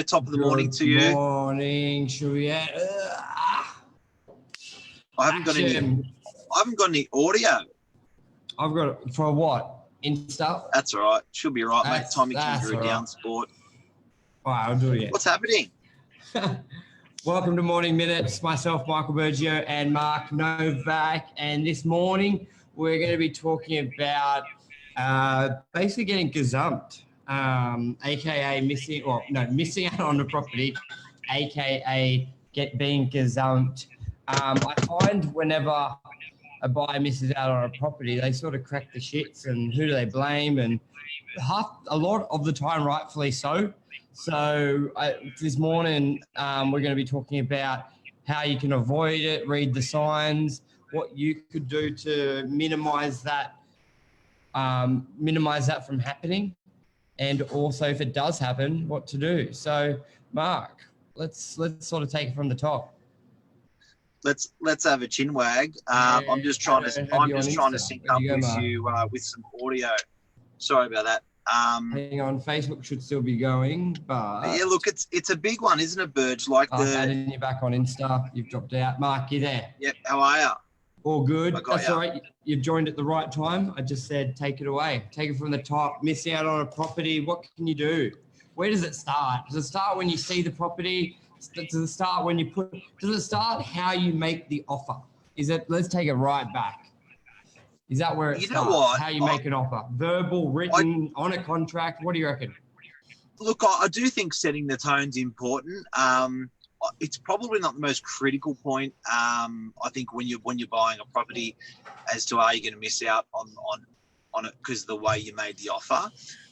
Top of the morning to you. Good morning, should we? I haven't got any audio. I've got it for what? Insta? That's all right. Should be right, mate. Tommy Kangaroo down sport. All right, I'll do it. What's happening? Welcome to Morning Minutes. Myself, Michael Burgio, and Mark Novak. And this morning, we're going to be talking about basically getting gazumped, aka missing out on the property, aka being gazumped. I find whenever a buyer misses out on a property, they sort of crack the shits, and who do they blame? And a lot of the time, rightfully so. So this morning, we're going to be talking about how you can avoid it, read the signs, what you could do to minimize that from happening, and also if it does happen, what to do. So, Mark, let's sort of take it from the top. Let's have a chin wag. I'm just trying to sync up with you with some audio. Sorry about that. Hang on, Facebook should still be going, but yeah, look, it's a big one, isn't it, Burge? Like adding you back on Insta, you've dropped out. Mark, you there? Yep. How are you? All good. That's all right. You've joined at the right time. I just said take it away. Take it from the top. Missing out on a property. What can you do? Where does it start? Does it start when you see the property? Does it start when you does it start how you make the offer? Let's take it right back. Is that where it starts? What? How you make an offer? Verbal, written, on a contract? What do you reckon? Look, I do think setting the tone's important. It's probably not the most critical point. I think when you're buying a property, as to are you going to miss out on it because of the way you made the offer.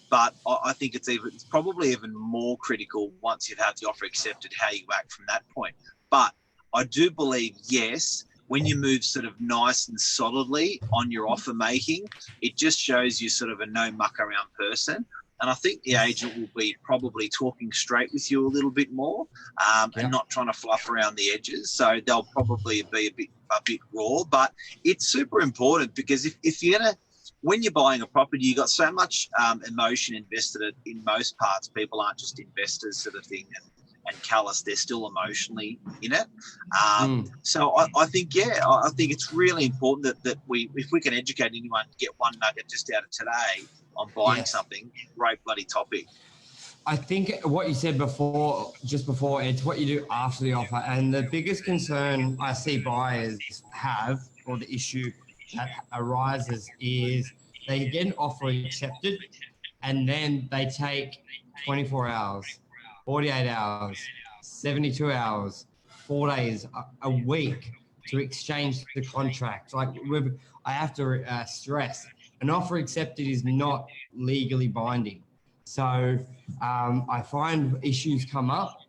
But I think it's probably even more critical once you've had the offer accepted, how you act from that point. But I do believe, yes, when you move sort of nice and solidly on your offer making, it just shows you sort of a no muck around person. And I think the agent will be probably talking straight with you a little bit more and not trying to fluff around the edges. So they'll probably be a bit raw. But it's super important because if you're going to, when you're buying a property, you've got so much emotion invested in most parts. People aren't just investors sort of thing and callous. They're still emotionally in it. So I think it's really important that if we can educate anyone, get one nugget just out of today on buying something, great bloody topic. I think what you said before, it's what you do after the offer. And the biggest concern I see buyers have, or the issue that arises, is they get an offer accepted and then they take 24 hours, 48 hours, 72 hours, 4 days, a week to exchange the contract. Like I have to stress, an offer accepted is not legally binding. So I find issues come up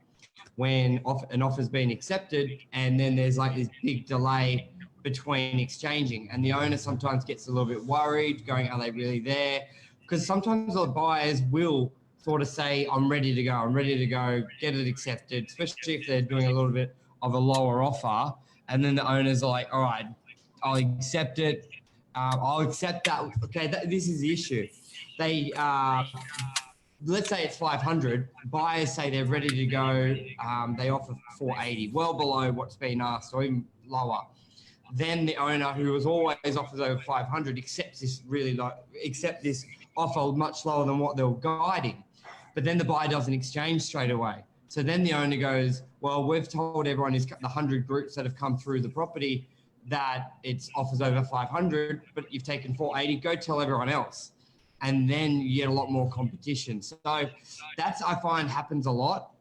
when an offer's been accepted and then there's like this big delay between exchanging, and the owner sometimes gets a little bit worried, going, are they really there? Because sometimes the buyers will sort of say, I'm ready to go, get it accepted, especially if they're doing a little bit of a lower offer. And then the owners are like, all right, I'll accept it. I'll accept that. Okay, this is the issue. They, let's say it's 500. Buyers say they're ready to go. They offer 480, well below what's been asked, or even lower. Then the owner, who was always offers over 500, accepts this offer much lower than what they were guiding. But then the buyer doesn't exchange straight away. So then the owner goes, well, we've told everyone, the 100 groups that have come through the property, that it's offers over 500, but you've taken 480, go tell everyone else. And then you get a lot more competition. So that's, I find, happens a lot.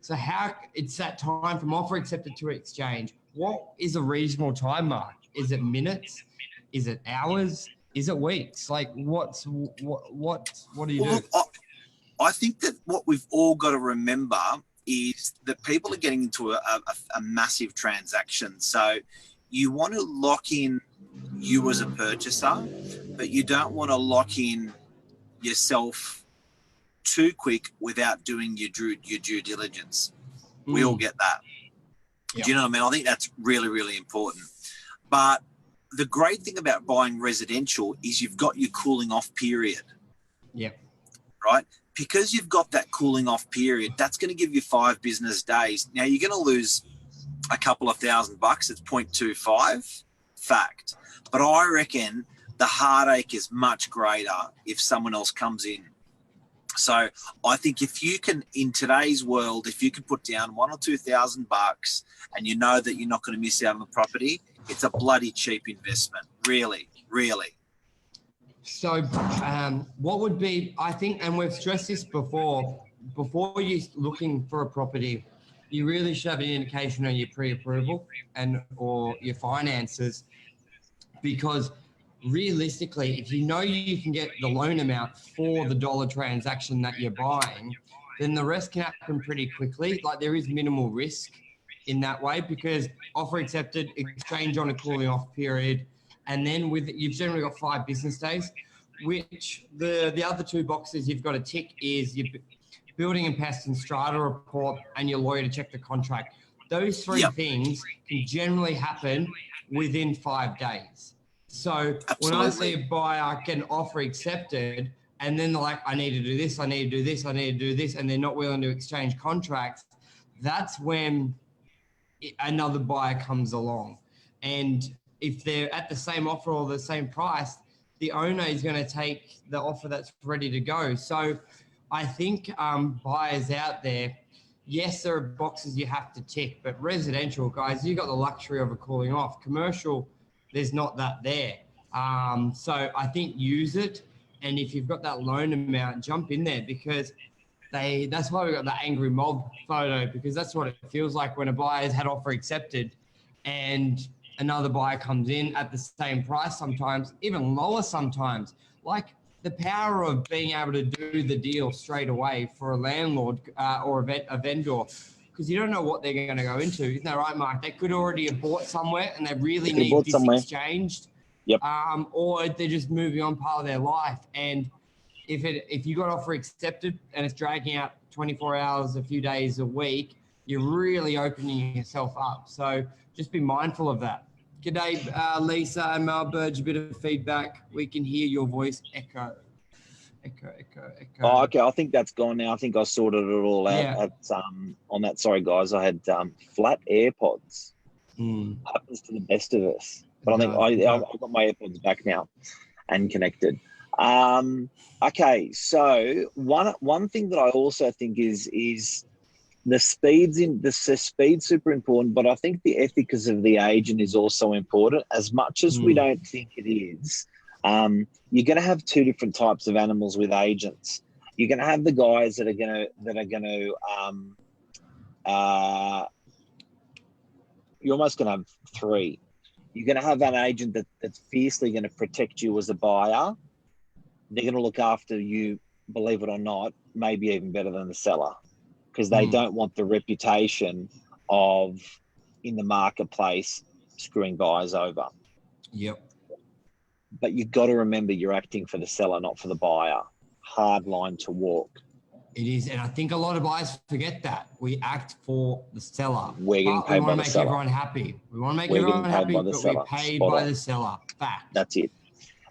So how it's that time from offer accepted to exchange. What is a reasonable time mark? Is it minutes? Is it hours? Is it weeks? Like what do you do? Look, I think that what we've all got to remember is that people are getting into a massive transaction. So you want to lock in you as a purchaser, but you don't want to lock in yourself too quick without doing your due diligence. We all get that. Yep. Do you know what I mean? I think that's really, really important. But the great thing about buying residential is you've got your cooling off period. Yep. Right? because you've got that cooling off period, that's going to give you 5 business days. Now, you're going to lose a couple of $1,000. It's 0.25 fact. But I reckon the heartache is much greater if someone else comes in. So I think if you can, in today's world, if you can put down $1,000 or $2,000 and you know that you're not going to miss out on the property, it's a bloody cheap investment. Really, really. So what would be, I think, and we've stressed this before you're looking for a property, you really should have an indication on your pre-approval or your finances, because realistically, if you know you can get the loan amount for the dollar transaction that you're buying, then the rest can happen pretty quickly. Like, there is minimal risk in that way, because offer accepted, exchange on a cooling off period, and then you've generally got 5 business days, which the other 2 boxes you've got to tick is your building and pest and strata report and your lawyer to check the contract. Those 3 things can generally happen within 5 days. So when I see a buyer get an offer accepted and then they're like, I need to do this, I need to do this, I need to do this, and they're not willing to exchange contracts, that's when another buyer comes along. And if they're at the same offer or the same price, the owner is going to take the offer that's ready to go. So I think buyers out there, yes, there are boxes you have to tick, but residential, guys, you got the luxury of a cooling off. Commercial, there's not that there. So I think use it. And if you've got that loan amount, jump in there, because that's why we got the angry mob photo, because that's what it feels like when a buyer's had offer accepted and another buyer comes in at the same price, sometimes even lower sometimes. Like, the power of being able to do the deal straight away for a landlord or a vendor, because you don't know what they're going to go into. Isn't that right, Mark? They could already have bought somewhere and they really need this exchanged. Yep. Or they're just moving on part of their life. And if you got offer accepted and it's dragging out 24 hours, a few days a week, you're really opening yourself up. So just be mindful of that. G'day, Lisa and Mel Burge, a bit of feedback. We can hear your voice echo. Oh, okay. I think that's gone now. I think I sorted it all out on that. Sorry, guys. I had flat AirPods. Happens to the best of us. But I think I've got my AirPods back now and connected. Okay, so one thing that I also think is the speed's super important, but I think the ethics of the agent is also important. As much as we don't think it is, you're going to have 2 different types of animals with agents. You're going to have the guys that are going to you're almost going to have 3. You're going to have an agent that's fiercely going to protect you as a buyer. They're going to look after you, believe it or not, maybe even better than the seller, because they don't want the reputation of, in the marketplace, screwing buyers over. Yep. But you've got to remember you're acting for the seller, not for the buyer. Hard line to walk. It is, and I think a lot of buyers forget that. We act for the seller. We're getting paid by the seller. We want to make everyone happy. We want to make everyone happy, but we're paid by the seller. Fact. That's it.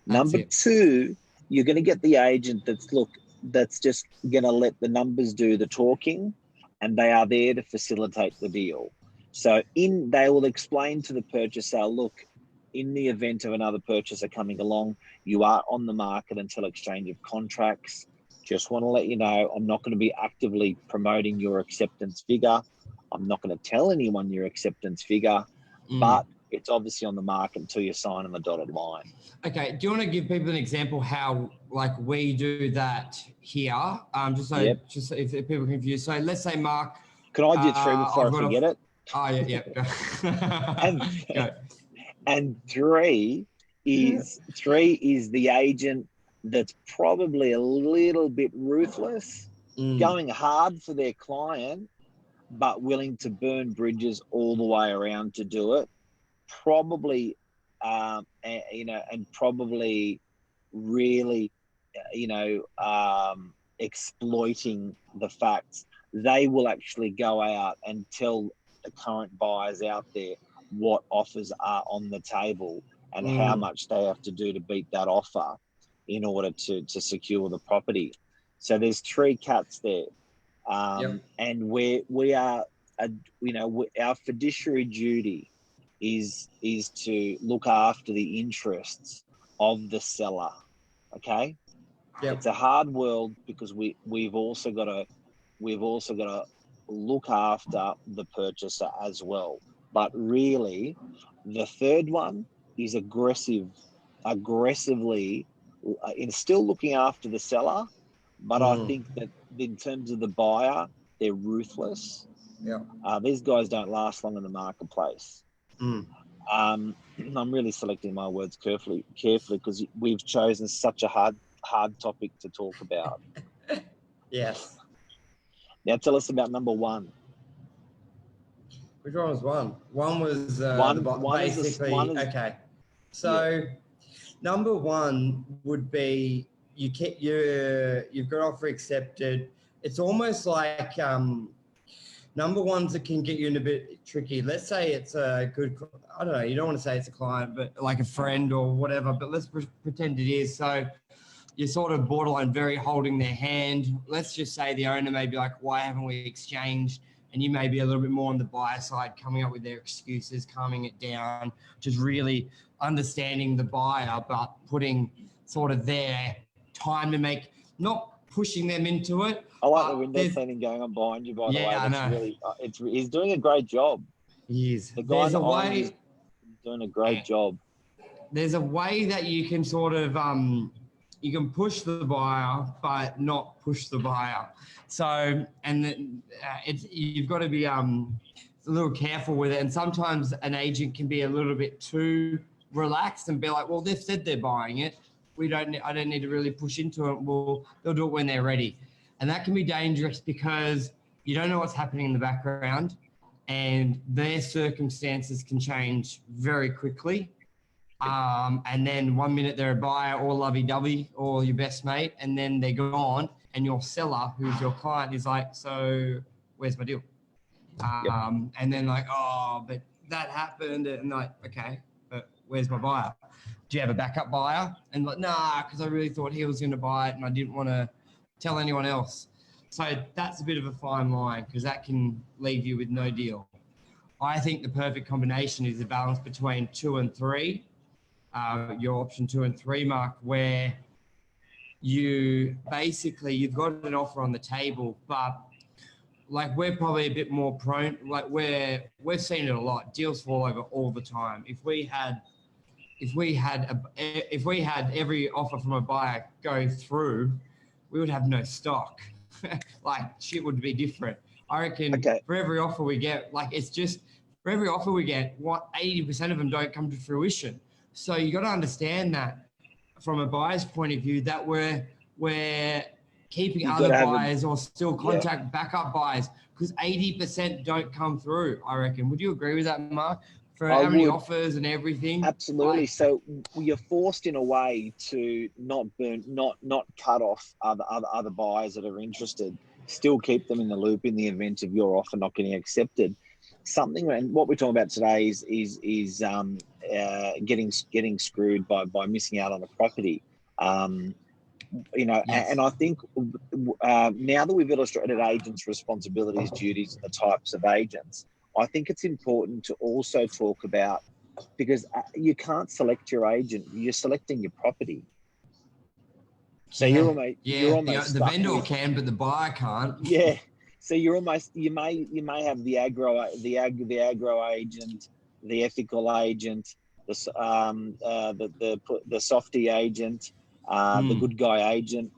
Number 2, you're going to get the agent that's just going to let the numbers do the talking, and they are there to facilitate the deal. So they will explain to the purchaser, look, in the event of another purchaser coming along, you are on the market until exchange of contracts. Just want to let you know, I'm not going to be actively promoting your acceptance figure. I'm not going to tell anyone your acceptance figure, but it's obviously on the market until you sign on the dotted line. Okay. Do you want to give people an example how, like, we do that here? Just if people are confused. So let's say, Mark. Can I do 3 before I forget it? Oh, yeah. And 3 is the agent that's probably a little bit ruthless, going hard for their client, but willing to burn bridges all the way around to do it. Probably, and probably really, exploiting the facts. They will actually go out and tell the current buyers out there what offers are on the table and how much they have to do to beat that offer in order to secure the property. So there's 3 cats there. And we are, our fiduciary duty is to look after the interests of the seller. Okay. Yep. It's a hard world because we've also got to look after the purchaser as well. But really, the third one is aggressively in still looking after the seller. But I think that in terms of the buyer, they're ruthless. Yeah. These guys don't last long in the marketplace. I'm really selecting my words carefully because we've chosen such a hard topic to talk about. Yes. Now tell us about number 1. Which one was 1? One was okay. So number 1 would be you've got offer accepted. It's almost like number 1s that can get you in a bit tricky. Let's say it's a good, I don't know, you don't want to say it's a client, but like a friend or whatever, but let's pretend it is. So you're sort of borderline very holding their hand. Let's just say the owner may be like, why haven't we exchanged? And you may be a little bit more on the buyer side, coming up with their excuses, calming it down, just really understanding the buyer, but putting sort of their time to make, not pushing them into it. I like the window cleaning going on behind you, by the way. I know. Really, he's doing a great job. He is. The guy is doing a great job. There's a way that you can sort of, you can push the buyer, but not push the buyer. So, and you've got to be a little careful with it. And sometimes an agent can be a little bit too relaxed and be like, well, they've said they're buying it. I don't need to really push into it. Well, they'll do it when they're ready. And that can be dangerous because you don't know what's happening in the background and their circumstances can change very quickly. And then 1 minute they're a buyer or lovey-dovey or your best mate, and then they're gone and your seller, who's your client, is like, so where's my deal? And then like, oh, but that happened. And like, okay, but where's my buyer? Do you have a backup buyer? And like, nah, because I really thought he was going to buy it and I didn't want to tell anyone else. So that's a bit of a fine line because that can leave you with no deal. I think the perfect combination is the balance between 2 and 3. Your option 2 and 3, Mark, where you've got an offer on the table, but like we're probably a bit more prone, like we've seen it a lot. Deals fall over all the time. If we had every offer from a buyer go through, we would have no stock. Like shit would be different. I reckon for every offer we get, like it's just for every offer we get, what 80% of them don't come to fruition. So you got to understand that from a buyer's point of view, that we're keeping other buyers or still contact backup buyers because 80% don't come through, I reckon. Would you agree with that, Mark? For how many offers and everything? Absolutely. So you're forced in a way to not cut off other buyers that are interested, still keep them in the loop in the event of your offer not getting accepted. And what we're talking about today is getting screwed by missing out on a property. And I think now that we've illustrated agents' responsibilities, duties, and the types of agents, I think it's important to also talk about, because you can't select your agent, you're selecting your property. So you're almost the vendor can, but the buyer can't. Yeah. So you may have the agro agent, the ethical agent, the softy agent, the good guy agent.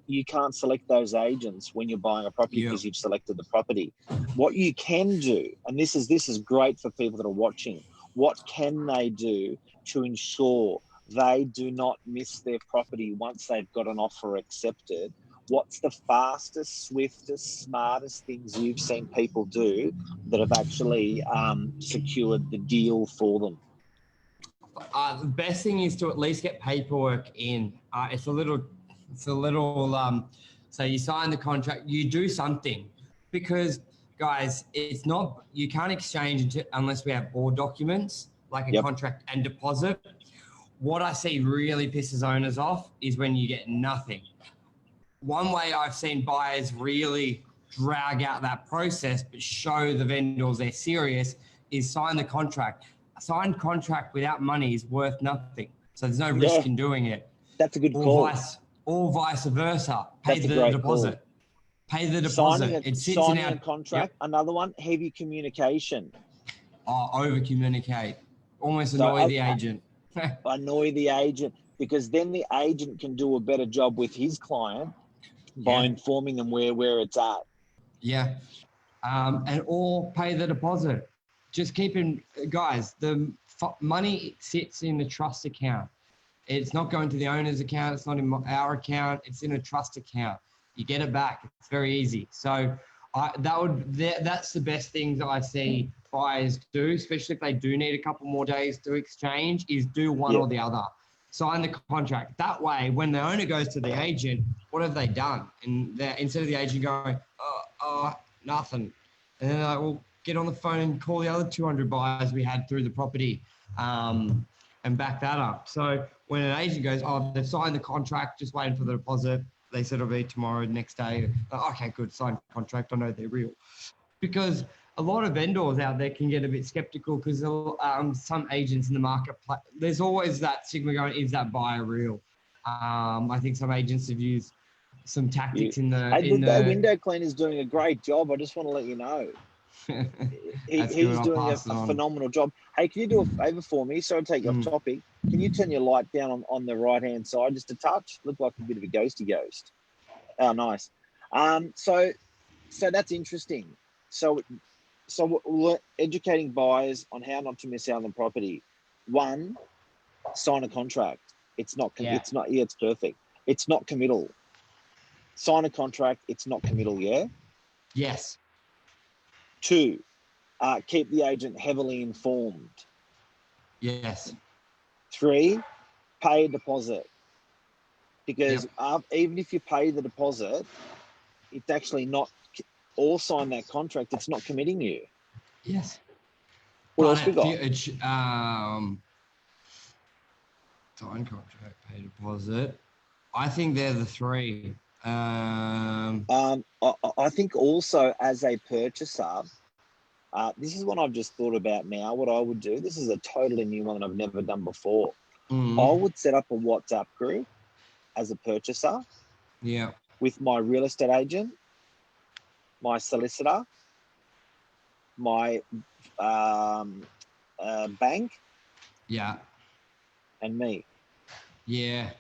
You can't select those agents when you're buying a property because you've selected the property. What you can do, and this is great for people that are watching, what can they do to ensure they do not miss their property once they've got an offer accepted? What's the fastest, swiftest, smartest things you've seen people do that have actually secured the deal for them? The best thing is to at least get paperwork in. It's a little. So you sign the contract, you do something, because guys, it's not. You can't exchange unless we have all documents like a contract and deposit. What I see really pisses owners off is when you get nothing. one way I've seen buyers really drag out that process but show the vendors they're serious is sign the contract. A signed contract without money is worth nothing. So there's no risk in doing it. That's a good call. Or vice versa. Pay the deposit. Pay the deposit. Signing a contract. Yep. Another one, heavy communication. Over communicate. Almost annoy the agent. Annoy the agent, because then the agent can do a better job with his client by informing them where it's at. Yeah. Or pay the deposit. Just guys, the money sits in the trust account. It's not going to the owner's account. It's not in our account. It's in a trust account. You get it back. It's very easy. So that's the best thing that I see buyers do, especially if they do need a couple more days to exchange, is do one or the other. Sign the contract. That way, when the owner goes to the agent, what have they done? And instead of the agent going, nothing. And then they're like, well, get on the phone and call the other 200 buyers we had through the property and back that up. So when an agent goes, they've signed the contract, just waiting for the deposit. They said it'll be tomorrow, next day. Okay, good, signed contract. I know they're real. Because a lot of vendors out there can get a bit skeptical because some agents in the market, there's always that stigma going, is that buyer real? I think some agents have used some tactics the window cleaner's doing a great job. I just want to let you know. He's doing a phenomenal job. Hey, can you do a favor for me? Sorry to take you off topic. Can you turn your light down on the right-hand side just a touch? Look like a bit of a ghosty ghost. Oh, nice. So that's interesting. So we're educating buyers on how not to miss out on the property. One, sign a contract. It's perfect. It's not committal. Sign a contract. It's not committal. Yeah. Yes. 2, keep the agent heavily informed. Yes. 3, pay a deposit. Because even if you pay the deposit, it's actually not, or sign that contract, it's not committing you. Yes. What else we got? Sign contract, pay deposit. I think they're the 3. I think also as a purchaser, this is what I've just thought about now, what I would do. This is a totally new one that I've never done before. I would set up a WhatsApp group as a purchaser with my real estate agent, my solicitor, my bank, and me. Yeah.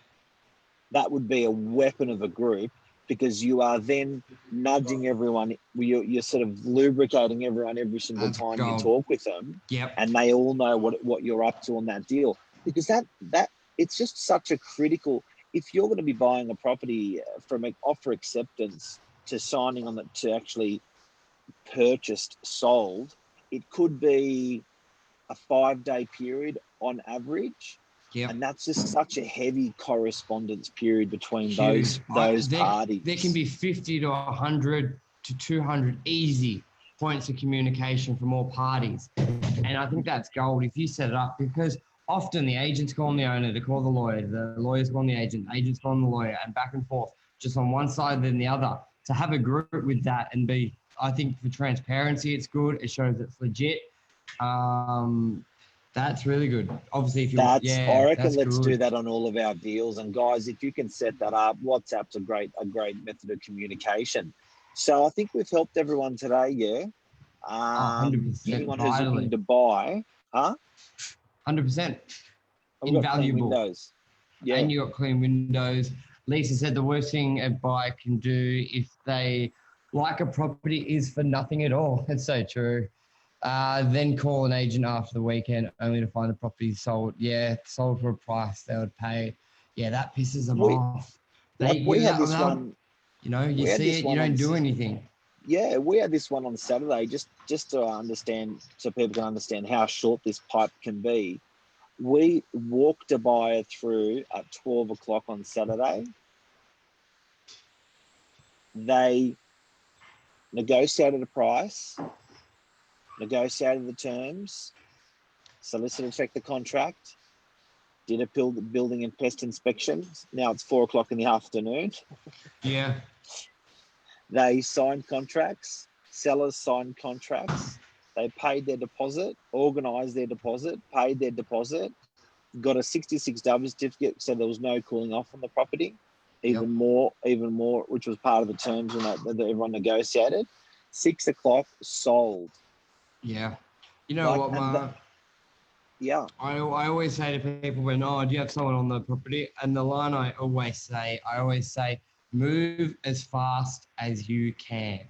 That would be a weapon of a group, because you are then nudging everyone. You're sort of lubricating everyone every single time you talk with them. Yep. And they all know what you're up to on that deal. Because that it's just such a critical, if you're going to be buying a property from an offer acceptance to signing on it to actually purchased, sold, it could be a 5-day period on average. Yep. And that's just such a heavy correspondence period between those parties. There can be 50 to 100 to 200 easy points of communication from all parties. And I think that's gold if you set it up, because often the agent's calling the owner to call the lawyer's calling the agent's calling the lawyer, and back and forth, just on one side then the other. To have a group with that and I think for transparency, it's good. It shows it's legit. That's really good. Obviously, I reckon let's do that on all of our deals. And guys, if you can set that up, WhatsApp's a great method of communication. So I think we've helped everyone today. Yeah. 100%. Anyone who's looking to buy, 100%. Invaluable. Windows. Yeah. And you got clean windows. Lisa said the worst thing a buyer can do if they like a property is for nothing at all. It's so true. Then call an agent after the weekend only to find the property sold. Yeah, sold for a price they would pay. Yeah, that pisses them off. We had this one. You see it, you don't do anything. Yeah, we had this one on Saturday just to understand, so people can understand how short this pipe can be. We walked a buyer through at 12 o'clock on Saturday. They negotiated a price, negotiated the terms, solicitor checked the contract, did a building and pest inspection. Now it's 4:00 in the afternoon. Yeah. They signed contracts. Sellers signed contracts. They paid their deposit, organised their deposit, paid their deposit, got a 66W certificate, so there was no cooling off on the property. Even more, which was part of the terms when that everyone negotiated. 6:00 sold. Yeah. You know what, Mark? Yeah. I always say to people when, do you have someone on the property? And the line I always say, move as fast as you can,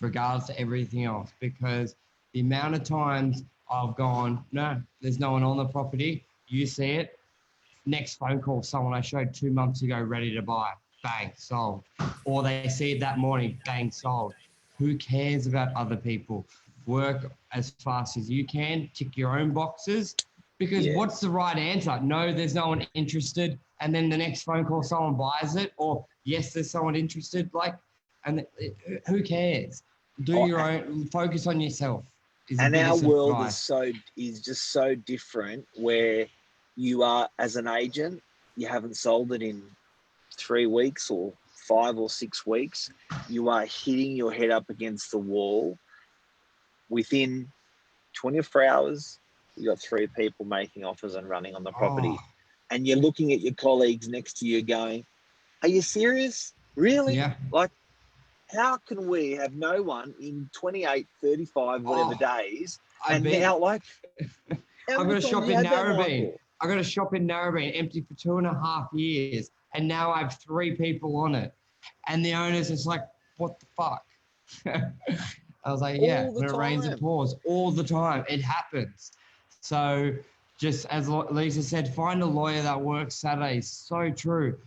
regardless of everything else, because the amount of times I've gone, no, there's no one on the property. You see it. Next phone call, someone I showed 2 months ago ready to buy. Bang, sold. Or they see it that morning, bang, sold. Who cares about other people? Work as fast as you can, tick your own boxes, because what's the right answer? No, there's no one interested. And then the next phone call, someone buys it, or yes, there's someone interested. And who cares? Do your own, focus on yourself. And our world is just so different, where you are, as an agent, you haven't sold it in 3 weeks or 5 or 6 weeks. You are hitting your head up against the wall. Within 24 hours, you got 3 people making offers and running on the property. And you're looking at your colleagues next to you going, are you serious? Really? Yeah. Like, how can we have no one in 28, 35, whatever days? Now, like, I've got a shop in Narrabeen. I got a shop in Narrabeen, empty for 2.5 years, and now I have 3 people on it. And the owner's just like, what the fuck? I was like, yeah, when it rains, it pours all the time. It happens. So just as Lisa said, find a lawyer that works Saturdays. So true.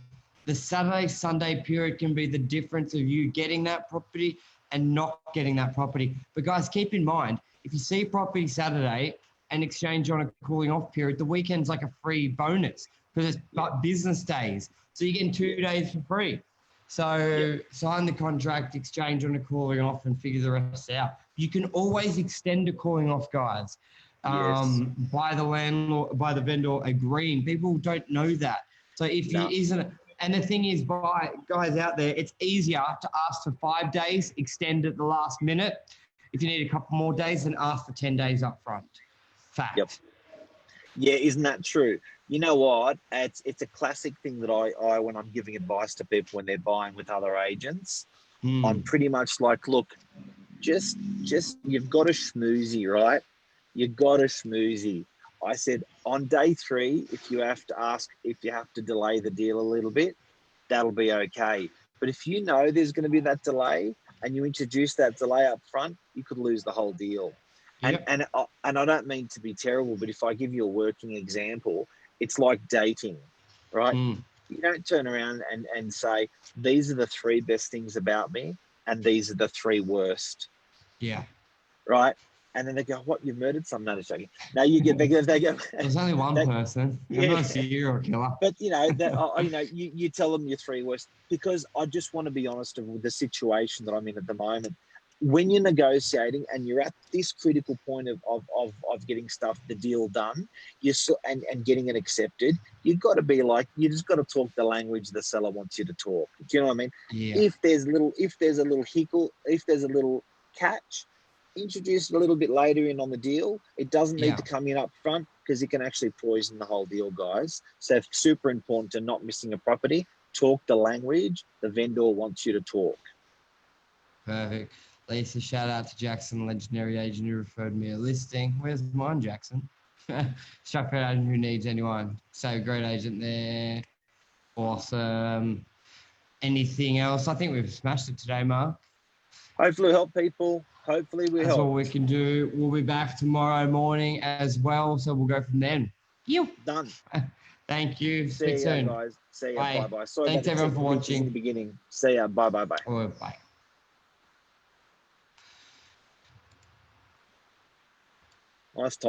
The Saturday, Sunday period can be the difference of you getting that property and not getting that property. But guys, keep in mind, if you see property Saturday and exchange on a cooling off period, the weekend's like a free bonus because it's business days. So you're getting 2 days for free. So sign the contract, exchange on a cooling off, and figure the rest out. You can always extend a cooling off, guys. By the landlord, by the vendor agreeing. People don't know that. So if he isn't, and the thing is, by guys out there, it's easier to ask for 5 days, extend at the last minute. If you need a couple more days, then ask for 10 days up front. Fact. Yep. Yeah, isn't that true? You know what? It's a classic thing that I when I'm giving advice to people when they're buying with other agents, I'm pretty much like, look, just you've got a schmoozy, right? You've got a schmoozy. I said, on day 3, if you have to delay the deal a little bit, that'll be okay. But if you know there's going to be that delay and you introduce that delay up front, you could lose the whole deal. And I don't mean to be terrible, but if I give you a working example, it's like dating, right? You don't turn around and say, these are the 3 best things about me and these are the 3 worst. Yeah. Right? And then they go, what, you've murdered someone? No, just joking. Now you get, they go. There's only one person. I'm not a serial killer. But, you tell them your 3 worst, because I just want to be honest with the situation that I'm in at the moment. When you're negotiating and you're at this critical point of getting the deal done, and getting it accepted, you've got to be like, you just got to talk the language the seller wants you to talk. Do you know what I mean? Yeah. If there's a little hiccup, if there's a little catch, introduce it a little bit later in on the deal. It doesn't need to come in up front, because it can actually poison the whole deal, guys. So it's super important to not missing a property. Talk the language the vendor wants you to talk. Perfect. Lisa, shout out to Jackson, legendary agent who referred me a listing. Where's mine, Jackson? Shout out agent who needs anyone. So great agent there. Awesome. Anything else? I think we've smashed it today, Mark. Hopefully help people. Hopefully we help. That's all we can do. We'll be back tomorrow morning as well, so we'll go from then. Done. Thank you. See you soon, guys. See you. Bye. Bye. Sorry, thanks everyone for watching. In the beginning. See ya. Bye. Oh, bye. Nice tie.